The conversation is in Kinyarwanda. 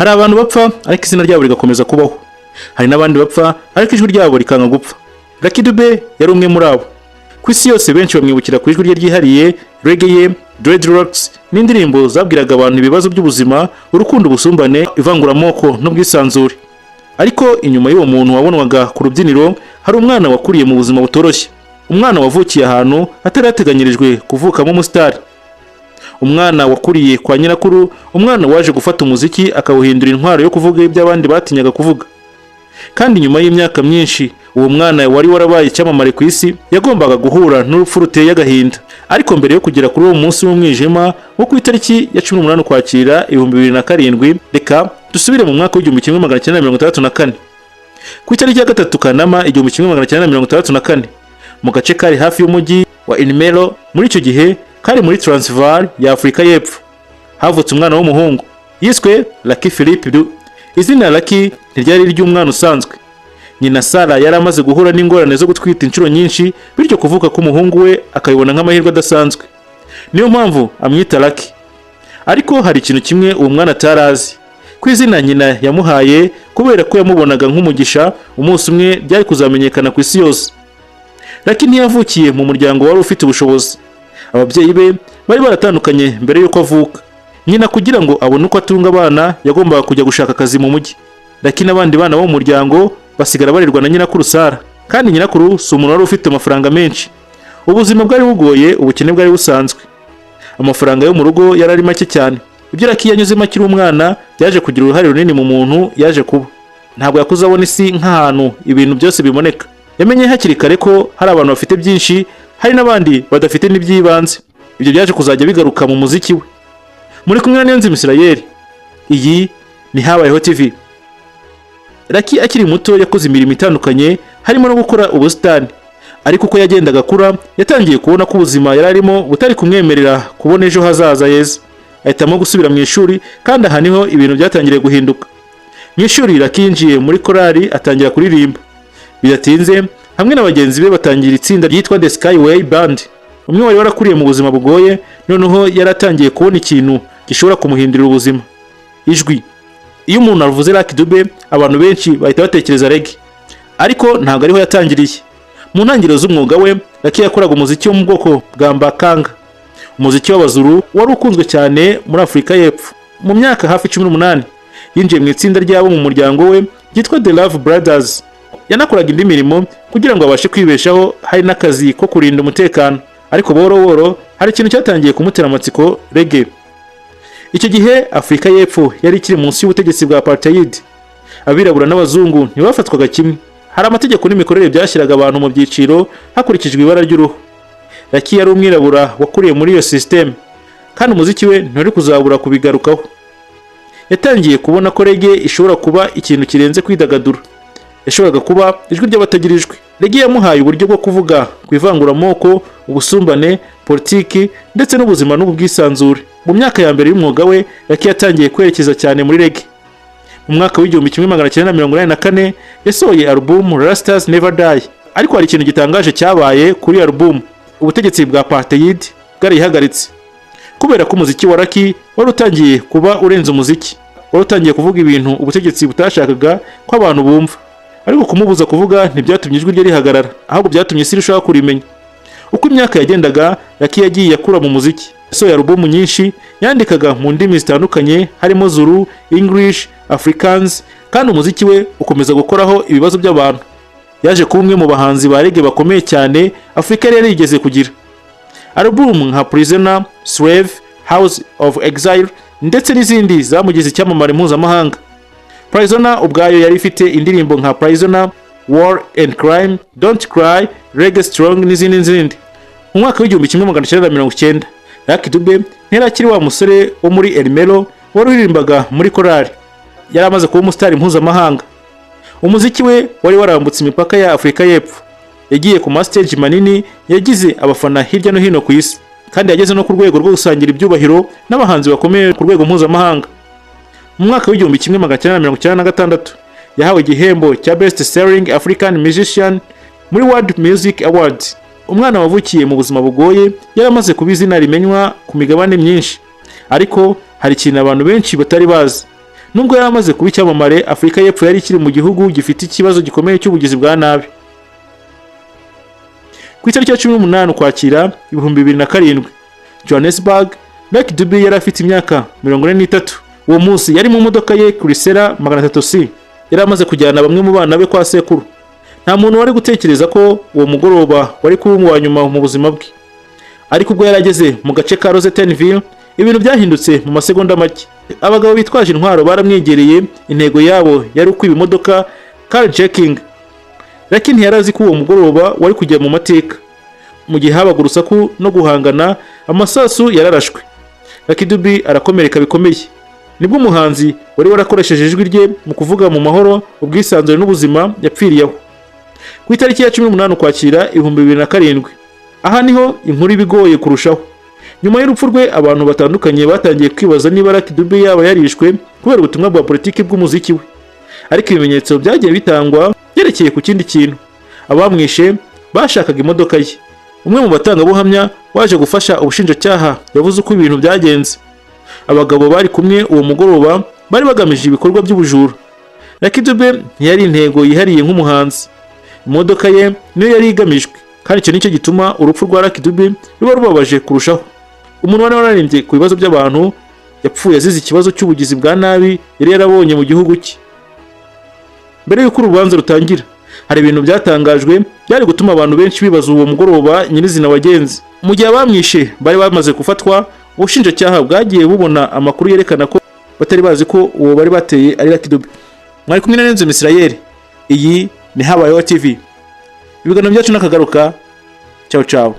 Hari abantu bapfa ariko izina ryabo rigakomeza kubaho. Hari n'abandi bapfa ariko ijwi ryabo rikanga gupfa. Lucky Dube yari umwe muri abo. Ku isi yose benshi bamwibukira ku ijwi rye ryihariye, reggae, dreadlocks n'indirimbo zabwiraga abantu ibibazo by'ubuzima, urukundo, ubusumbane, ivanguramoko n'ubwisanzure. Ariko inyuma y'uwo muntu wabonwaga ku rubyiniro hari umwana wakuriye mu buzima butoroshye. Umwana wavukiye ahantu atarateganyirijwe kuvukamo umusitari. Umwana wakuriye kwa nyirakuru, umwana waje gufata umuziki akawuhindura intwaro yo kuvuga ibyo abandi batinyaga kuvuga. Kandi nyuma y'imyaka myinshi uwo mwana wari warabaye icyamamare ku isi yagombaga guhura n'urupfu ruteye agahinda. Ariko mbere yo kugera kuri uwo munsi w'umwijima wo ku itariki ya 18 Ukwakira 2007, reka dusubire mu mwaka w'1964. Ku itariki ya 3 Kanama 1964, mu gace kari hafi y'umujyi wa Ermelo, muri icyo gihe kari muri Transvaal ya Afurika y'Epfo, havutse umwana w'umuhungu yiswe Lucky Philip Dube. Izina Lucky ntiryari ry'umwana usanzwe. Nyina Sara yari amaze guhura n'ingorane zo gutwita inshuro nyinshi, bityo kuvuka k'umuhungu we akayibona nk'amahirwe adasanzwe. Niyo mpamvu amwita Lucky. Ariko hari ikintu kimwe uwo mwana atarazi. Ku izina nyina yamuhaye kubera ko yamubonaga nk'umugisha, umunsi umwe ryari kuzamenyekana ku isi yose. Lucky ntiyavukiye mu muryango wari ufite ubushobozi. Ababyeyi be bari baratandukanye mbere yuko avuka. Nyina kugira ngo abone uko atunga abana yagombaga kujya gushaka akazi mu mujyi. Lucky n'abandi bana bo mu muryango basigara barirwa na nyirakuru Sara. Kandi nyirakuru si umuntu wari ufite amafaranga menshi. Ubuzima bwari bugoye, ubukene bwari busanzwe. Amafaranga yo mu rugo yari ari make cyane. Ibyo Lucky yanyuzemo akiri umwana byaje kugira uruhare runini mu muntu yaje kuba. Ntabwo yakuze abona isi nk'ahantu ibintu byose biboneka. Yamenye hakiri kare ko hari abantu bafite byinshi, hari n'abandi badafite n'ibyibanze. Ibyo byaje kuzajya bigaruka mu muziki we. Muri kumwe na Niyonzima Israel, iyi ni Habayeho TV. Lucky akiri muto yakoze imirimo itandukanye, harimo no gukora ubusitani. Ariko uko yagendaga akura yatangiye kubona ko ubuzima yari arimo butari kumwemerera kubona ejo hazaza heza. Ahitamo gusubira mu ishuri, kandi aha niho ibintu byatangiriye guhinduka. Mu ishuri Lucky yinjiye muri korali atangira kuririmba. Bidatinze hamwe na bagenzi be batangira itsinda ryitwa The Skyway Band. Umwe wari warakuriye mu buzima bugoye, noneho yaratangiye kubona ikintu gishobora kumuhindurira ubuzima: ijwi. Iyo umuntu avuze Lucky Dube abantu benshi bahita batekereza reggae. Ariko ntabwo ariho yatangiriye. Mu ntangiriro z'umwuga we Lucky yakoraga umuziki wo mu bwoko bwa mbakanga, umuziki w'abazuru wari ukunzwe cyane muri Afurika y'Epfo. Mu myaka hafi 18 yinjiye mu itsinda ryabo mu muryango we ryitwa The Love Brothers. Yanakoraga indi mirimo kugira ngo abashe kwibeshaho, hari n'akazi ko kurinda umutekano. Ariko boro hari ikintu cyatangiye kumutera amatsiko: reggae. Icyo gihe Afurika y'Epfo yari ikiri munsi y'ubutegetsi bwa apartheid. Abirabura n'abazungu ntibafatwaga kimwe. Hari amategeko n'imikorere byashyiraga abantu mu byiciro hakurikijwe ibara ry'uruhu. Lucky yari umwirabura wakuriye muri iyo system, kandi umuziki we ntari kuzabura kubigarukaho. Yatangiye kubona ko reggae ishobora kuba ikintu kirenze kwidagadura. Yashoboraga kuba ijwi ry'abatagira ijwi. Reggae yamuhaye uburyo bwo kuvuga ku ivanguramoko, ubusumbane, politiki ndetse n'ubuzima n'ubwisanzure. Mu myaka ya mbere y'umwuga we Lucky yatangiye kwerekeza cyane muri reggae. Mu mwaka w'1984 yasohoye album Rastas Never Die. Ariko hari ikintu gitangaje cyabaye kuri album. Ubutegetsi bwa apartheid bwarihagaritse. Kubera ko umuziki wa Lucky wari utangiye kuba urenze umuziki. Wari utangiye kuvuga ibintu ubutegetsi butashakaga ko abantu bumva. Ariko kumubuza kuvuga ntibyatumye ijwi rye rihagarara, ahubwo byatumye isi irushaho kurimenya. Uko imyaka yagendaga Lucky yagiye akura mu muziki. Yasohoye album nyinshi, yandikaga mu ndimi zitandukanye harimo Zulu, English, Afrikaans, kandi umuziki we ukomeza gukoraho ibibazo by'abantu. Yaje kuba umwe mu bahanzi ba reggae bakomeye cyane Afurika yari yarigeze kugira. Album nka Prisoner, Slave, House of Exile ndetse n'izindi zamugize icyamamare mpuzamahanga. Prisoner ubwayo yari ifite indirimbo nka Prisoner, War and Crime, Don't Cry, Reggae Strong n'izindi. Mu mwaka w'1990 Lucky Dube ntirakiri wa musore wo muri Ermelo wari uririmbaga muri korali. Yari amaze kuba umusitari mpuzamahanga. Umuziki we wari warambutse imipaka ya Afurika y'Epfo. Yagiye ku mastage manini, yagize abafana hirya no hino ku isi, kandi yageze no ku rwego rwo gusangira ibyubahiro n'abahanzi bakomeye ku rwego mpuzamahanga. Mu mwaka w'1996 yahawe igihembo cya Best Selling African Musician muri World Music Awards. Umwana wavukiye mu buzima bugoye yaramaze kuba izina rimenywa ku migabane myinshi. Ariko hari ikintu abantu benshi batari bazi. Nubwo yari amaze kuba icyamamare, Afurika y'Epfo yari ikiri mu gihugu gifite ikibazo gikomeye cy'ubugizi bwa nabi. Ku itariki ya 18 Ukwakira 2007, Johannesburg, Lucky Dube yari afite imyaka 43. Uwo munsi yari mu modoka ye Chrysler 300C. Yari amaze kujyana bamwe mu bana be kwa sekuru. Nta muntu wari gutekereza ko uwo mugoroba wari kuba uwa nyuma mu buzima bwe. Ariko ubwo yarageze mu gace ka Rosettenville, ibintu byahindutse mu masegonda make. Abagabo bitwaje intwaro baramwegereye, intego yabo yari ukwiba imodoka carjacking. Lakini ntiyarazi ko uwo mugoroba wari kujya mu mateka. Mu gihe habaga urusaku no guhangana, amasasu yararashwe. Lucky Dube arakomereka bikomeye. Nibwo umuhanzi wari warakoresheje ijwi rye mu kuvuga mu mahoro, ubwisanzure n'ubuzima yapfiriyeho. Ku itariki ya 18 Ukwakira 2007, aha niho inkuru ibigoye kurushaho. Nyuma y'urupfu rwe, abantu batandukanye batangiye kwibaza niba Lucky Dube yaba yarishwe kubera ubutumwa bwa politiki bw'umuziki we. Ariko ibimenyetso byagiye bitangwa byerekeye ku kindi kintu. Abamwishe bashakaga imodoka ye. Umwe mu batangabuhamya waje gufasha ubushinjacyaha yavuze uko ibintu byagenze. Abagabo bari kumwe uwo mugoroba bari bagamije ibikorwa by'ubujura. Lucky Dube ntiyari intego yihariye nk'umuhanzi. Imodoka ye niyo yari igamijwe, kandi icyo nicyo gituma urupfu rwa Lucky Dube ruba rubabaje kurushaho. Umuntu wari wararembye ku bibazo by'abantu yapfuye azize ikibazo cy'ubugizi bwa nabi yari yarabonye mu gihugu cye. Mbere y'uko urubanza rutangira, hari ibintu byatangajwe byari gutuma abantu benshi bibaza uwo mugoroba nyirizina wagenze. Mu gihe abamwishe bari bamaze gufatwa, ubushinjacyaha bwagiye bubona amakuru yerekana ko batari bazi ko uwo bari bateye ari Lucky Dube. Mwari kumwe na Niyonzima Israel. Iyi ni Habayeho TV. Ibiganiro byacu nakagaruka. Ciao ciao.